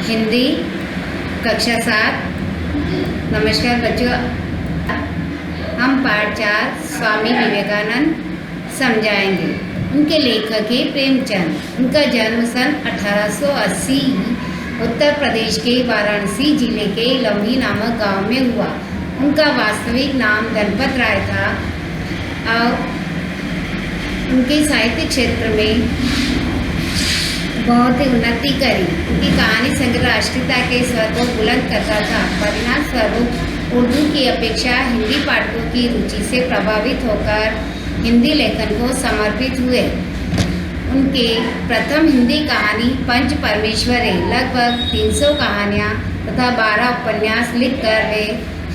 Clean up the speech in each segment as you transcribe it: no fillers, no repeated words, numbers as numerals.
हिंदी कक्षा 7। नमस्कार बच्चों, हम पाठ 4 स्वामी विवेकानंद समझाएंगे। उनके लेखक हैं प्रेमचंद। उनका जन्म सन 1880 उत्तर प्रदेश के वाराणसी जिले के लम्ही नामक गांव में हुआ। उनका वास्तविक नाम गणपत राय था और उनके साहित्य क्षेत्र में बहुत ही उन्नति करी। उनकी कहानी संग्रह राष्ट्रीयता के स्वर को बुलंद करता था। परिणाम स्वरूप उर्दू की अपेक्षा हिंदी पाठकों की रुचि से प्रभावित होकर हिंदी लेखन को समर्पित हुए। उनके प्रथम हिंदी कहानी पंच परमेश्वर है। लगभग 300 कहानियाँ तथा 12 उपन्यास लिखकर वे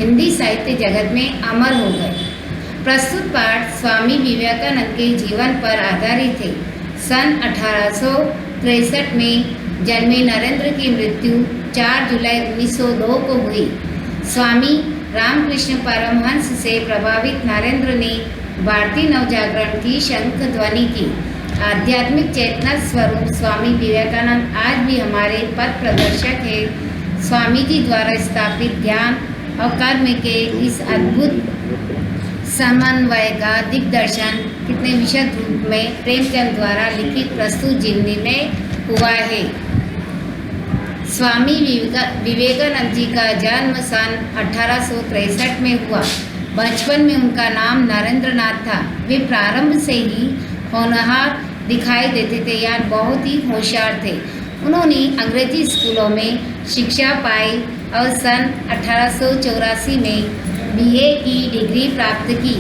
हिंदी साहित्य जगत में अमर हो गए। प्रस्तुत पाठ स्वामी विवेकानंद के जीवन पर आधारित है। सन 1863 में जन्मे नरेंद्र की मृत्यु 4 जुलाई 1902 को हुई। स्वामी रामकृष्ण परमहंस से प्रभावित नरेंद्र ने भारतीय नवजागरण की शंख ध्वनि की। आध्यात्मिक चेतना स्वरूप स्वामी विवेकानंद आज भी हमारे पथ प्रदर्शक है। स्वामी जी द्वारा स्थापित ज्ञान और कर्म के इस अद्भुत समन्वय का दिग्दर्शन कितने विशद रूप में प्रेमचंद द्वारा लिखित प्रस्तुत जीवनी में हुआ है। स्वामी विवेकानंद जी का जन्म सन 1863 में हुआ। बचपन में उनका नाम नरेंद्र नाथ था। वे प्रारंभ से ही होनहार दिखाई देते थे या बहुत ही होशियार थे। उन्होंने अंग्रेजी स्कूलों में शिक्षा पाई और सन 1884 में BA की डिग्री प्राप्त की।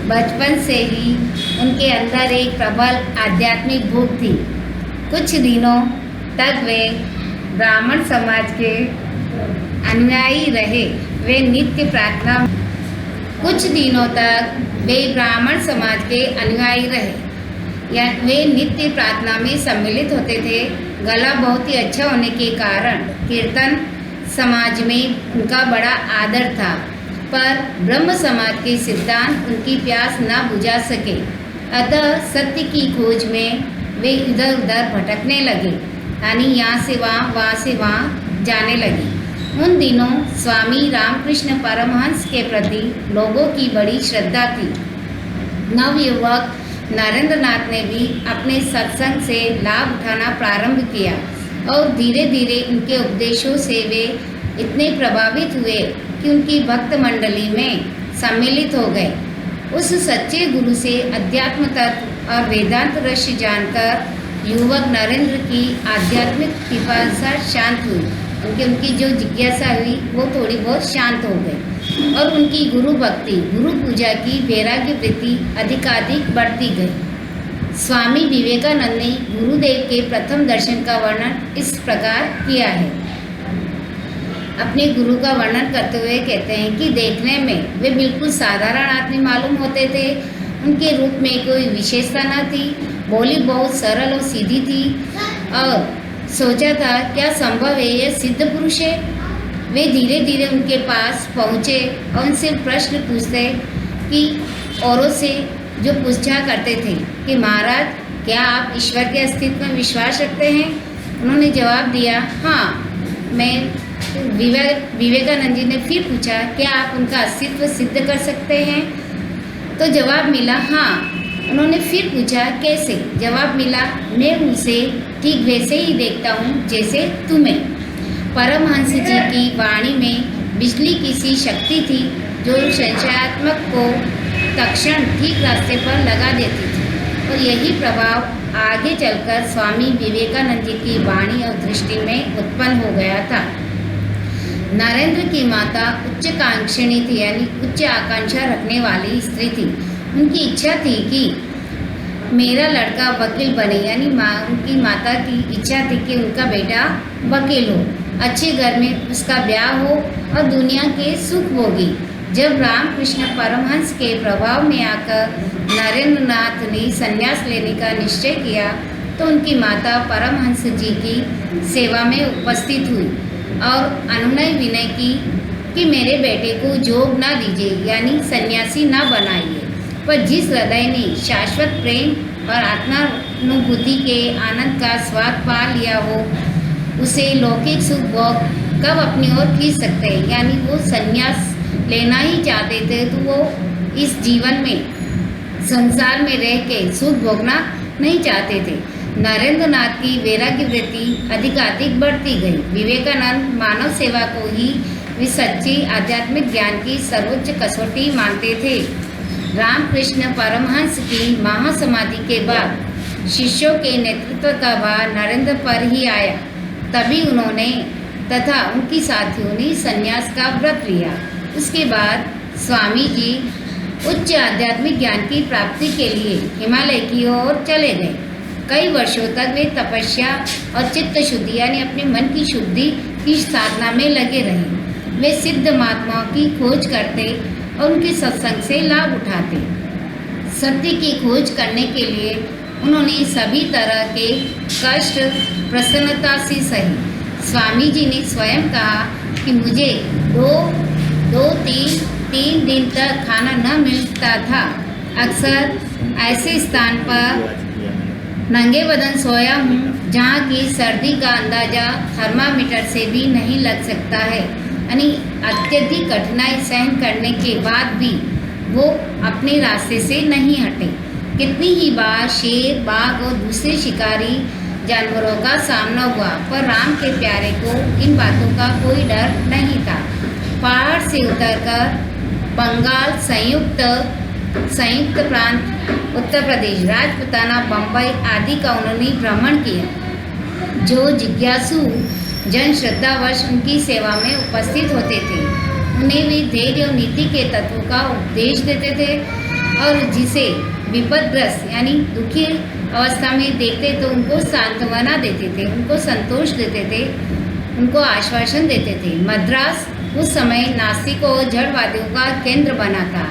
बचपन से ही उनके अंदर एक प्रबल आध्यात्मिक भूख थी। कुछ दिनों तक वे ब्राह्मण समाज के अनुयायी रहे। वे नित्य प्रार्थना वे नित्य प्रार्थना में सम्मिलित होते थे। गला बहुत ही अच्छा होने के कारण कीर्तन समाज में उनका बड़ा आदर था, पर ब्रह्म समाज के सिद्धांत उनकी प्यास न बुझा सके। अतः सत्य की खोज में वे इधर उधर भटकने लगे, यानी यहाँ से वहाँ जाने लगे। उन दिनों स्वामी रामकृष्ण परमहंस के प्रति लोगों की बड़ी श्रद्धा थी। नवयुवक नरेंद्र नाथ ने भी अपने सत्संग से लाभ उठाना प्रारंभ किया और धीरे धीरे उनके उपदेशों से वे इतने प्रभावित हुए कि उनकी भक्त मंडली में सम्मिलित हो गए। उस सच्चे गुरु से अध्यात्म तत्व और वेदांत रहस्य जानकर युवक नरेंद्र की आध्यात्मिक पिपासा शांत हुई। उनकी जो जिज्ञासा हुई वो थोड़ी बहुत शांत हो गई और उनकी गुरु भक्ति, गुरु पूजा की वैराग्य वृत्ति अधिकाधिक बढ़ती गई। स्वामी विवेकानंद ने गुरुदेव के प्रथम दर्शन का वर्णन इस प्रकार किया है। अपने गुरु का वर्णन करते हुए कहते हैं कि देखने में वे बिल्कुल साधारण आदमी मालूम होते थे। उनके रूप में कोई विशेषता न थी। बोली बहुत सरल और सीधी थी और सोचा था क्या संभव है यह सिद्ध पुरुष है। वे धीरे धीरे उनके पास पहुँचे और उनसे प्रश्न पूछते कि औरों से जो पूछा करते थे कि महाराज, क्या आप ईश्वर के अस्तित्व में विश्वास रखते हैं? उन्होंने जवाब दिया, हाँ मैं। विवेकानंद जी ने फिर पूछा, क्या आप उनका अस्तित्व सिद्ध कर सकते हैं? तो जवाब मिला, हाँ। उन्होंने फिर पूछा, कैसे? जवाब मिला, मैं उसे ठीक वैसे ही देखता हूँ जैसे तुम्हें। परमहंस जी की वाणी में बिजली की सी शक्ति थी जो संशयात्मक को तत्क्षण ठीक रास्ते पर लगा देती थी और यही प्रभाव आगे चलकर स्वामी विवेकानंद जी की वाणी और दृष्टि में उत्पन्न हो गया था। नरेंद्र की माता उच्चाकांक्षिणी थी, यानी उच्च आकांक्षा रखने वाली स्त्री थी। उनकी इच्छा थी कि मेरा लड़का वकील बने, यानी उनकी माता की इच्छा थी कि उनका बेटा वकील हो, अच्छे घर में उसका ब्याह हो और दुनिया के सुख भोगी। जब रामकृष्ण परमहंस के प्रभाव में आकर नरेंद्र नाथ ने संन्यास लेने का निश्चय किया तो उनकी माता परमहंस जी की सेवा में उपस्थित हुई और अनुनय विनय की कि मेरे बेटे को जोग ना दीजिए, यानी सन्यासी ना बनाइए, पर जिस हृदय ने शाश्वत प्रेम और आत्मानुभूति के आनंद का स्वाद पा लिया हो उसे लौकिक सुख भोग कब अपनी ओर खींच सकते हैं। यानी वो संन्यास लेना ही चाहते थे तो वो इस जीवन में संसार में रह के सुख भोगना नहीं चाहते थे। नरेंद्र नाथ की वैराग्य वृत्ति अधिकाधिक बढ़ती गई। विवेकानंद मानव सेवा को ही वे सच्ची आध्यात्मिक ज्ञान की सर्वोच्च कसौटी मानते थे। रामकृष्ण परमहंस की महासमाधि के बाद शिष्यों के नेतृत्व का भार नरेंद्र पर ही आया। तभी उन्होंने तथा उनकी साथियों ने संन्यास का व्रत लिया। उसके बाद स्वामी जी उच्च आध्यात्मिक ज्ञान की प्राप्ति के लिए हिमालय की ओर चले गए। कई वर्षों तक वे तपस्या और चित्त शुद्धि यानी अपने मन की शुद्धि की साधना में लगे रहे। वे सिद्ध महात्माओं की खोज करते और उनके सत्संग से लाभ उठाते। सत्य की खोज करने के लिए उन्होंने सभी तरह के कष्ट प्रसन्नता से सही। स्वामी जी ने स्वयं कहा कि मुझे तीन दिन तक खाना न मिलता था। अक्सर ऐसे स्थान पर नंगे बदन सोया हूँ जहाँ की सर्दी का अंदाज़ा थर्मामीटर से भी नहीं लग सकता है। यानी अत्यधिक कठिनाई सहन करने के बाद भी वो अपने रास्ते से नहीं हटे। कितनी ही बार शेर, बाघ और दूसरे शिकारी जानवरों का सामना हुआ, पर राम के प्यारे को इन बातों का कोई डर नहीं था। पहाड़ से उतरकर बंगाल, संयुक्त प्रांत, उत्तर प्रदेश, राजपुताना, बम्बई आदि का उन्होंने भ्रमण किया। जो जिज्ञासु जन श्रद्धावश उनकी सेवा में उपस्थित होते थे, उन्हें वे धैर्य और नीति के तत्वों का उपदेश देते थे और जिसे विपदग्रस्त यानी दुखी अवस्था में देखते तो उनको सांत्वना देते थे, उनको संतोष देते थे, उनको आश्वासन देते थे। मद्रास उस समय नास्तिकों और जड़वादियों का केंद्र बना था।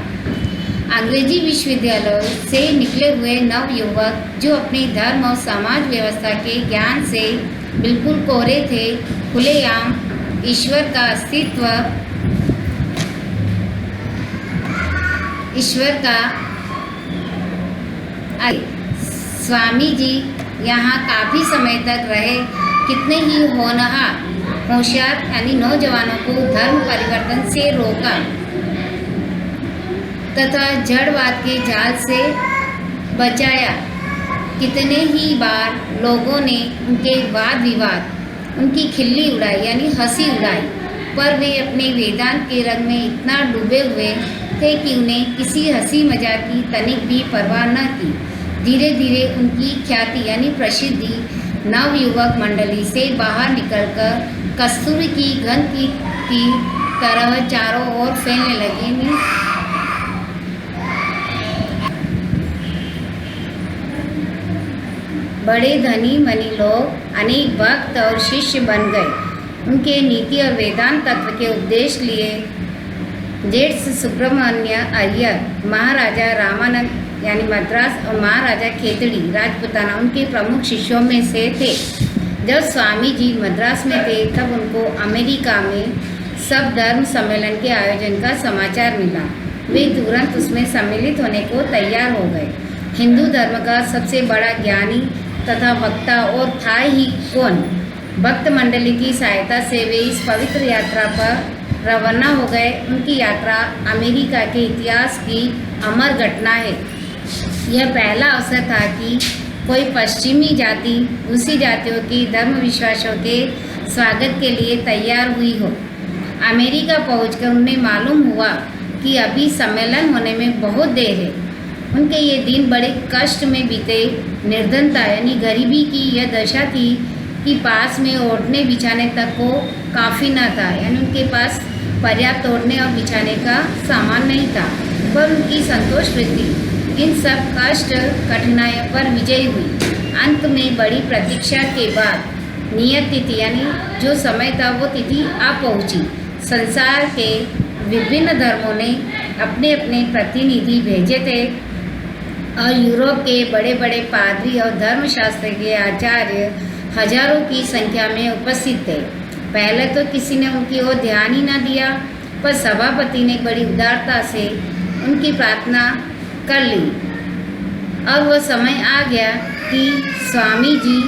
अंग्रेजी विश्वविद्यालय से निकले हुए नवयुवक जो अपने धर्म और समाज व्यवस्था के ज्ञान से बिल्कुल कोरे थे, खुलेआम ईश्वर का अस्तित्व, स्वामी जी यहाँ काफ़ी समय तक रहे। कितने ही होशियार यानी नौजवानों को धर्म परिवर्तन से रोका तथा जड़वाद के जाल से बचाया। कितने ही बार लोगों ने उनके वाद विवाद, उनकी खिल्ली उड़ाई यानी हंसी उड़ाई, पर वे अपने वेदांत के रंग में इतना डूबे हुए थे कि उन्हें किसी हंसी मजाक की तनिक भी परवाह न थी। धीरे धीरे उनकी ख्याति यानी प्रसिद्धि नवयुवक मंडली से बाहर निकलकर कस्तूरी की गंध की तरह चारों ओर फैलने लगी। बड़े धनी मनी लोग अनेक भक्त और शिष्य बन गए। उनके नीति और वेदांत तत्व के उपदेश लिए जेट्स सुब्रमण्य अय्यर, महाराजा रामानंद यानी मद्रास और महाराजा खेतड़ी राजपुताना उनके प्रमुख शिष्यों में से थे। जब स्वामी जी मद्रास में थे तब उनको अमेरिका में सब धर्म सम्मेलन के आयोजन का समाचार मिला। वे तुरंत उसमें सम्मिलित होने को तैयार हो गए। हिंदू धर्म का सबसे बड़ा ज्ञानी तथा वक्ता और था ही कौन। भक्त मंडली की सहायता से वे इस पवित्र यात्रा पर रवाना हो गए। उनकी यात्रा अमेरिका के इतिहास की अमर घटना है। यह पहला अवसर था कि कोई पश्चिमी जाति दूसरी जातियों की धर्म विश्वासों के स्वागत के लिए तैयार हुई हो। अमेरिका पहुंचकर उन्हें मालूम हुआ कि अभी सम्मेलन होने में बहुत देर है। उनके ये दिन बड़े कष्ट में बीते। निर्धनता यानी गरीबी की यह दशा थी कि पास में ओढ़ने बिछाने तक को काफ़ी न था, यानी उनके पास पर्याप्त ओढ़ने और बिछाने का सामान नहीं था। पर उनकी संतोष वृत्ति इन सब कष्ट कठिनाइयों पर विजयी हुई। अंत में बड़ी प्रतीक्षा के बाद नियत तिथि यानी जो समय था वो तिथि आ पहुँची। संसार के विभिन्न धर्मों ने अपने अपने प्रतिनिधि भेजे थे और यूरोप के बड़े बड़े पादरी और धर्मशास्त्र के आचार्य हजारों की संख्या में उपस्थित थे। पहले तो किसी ने उनकी ओर ध्यान ही न दिया, पर सभापति ने बड़ी उदारता से उनकी प्रार्थना कर ली और वह समय आ गया कि स्वामी जी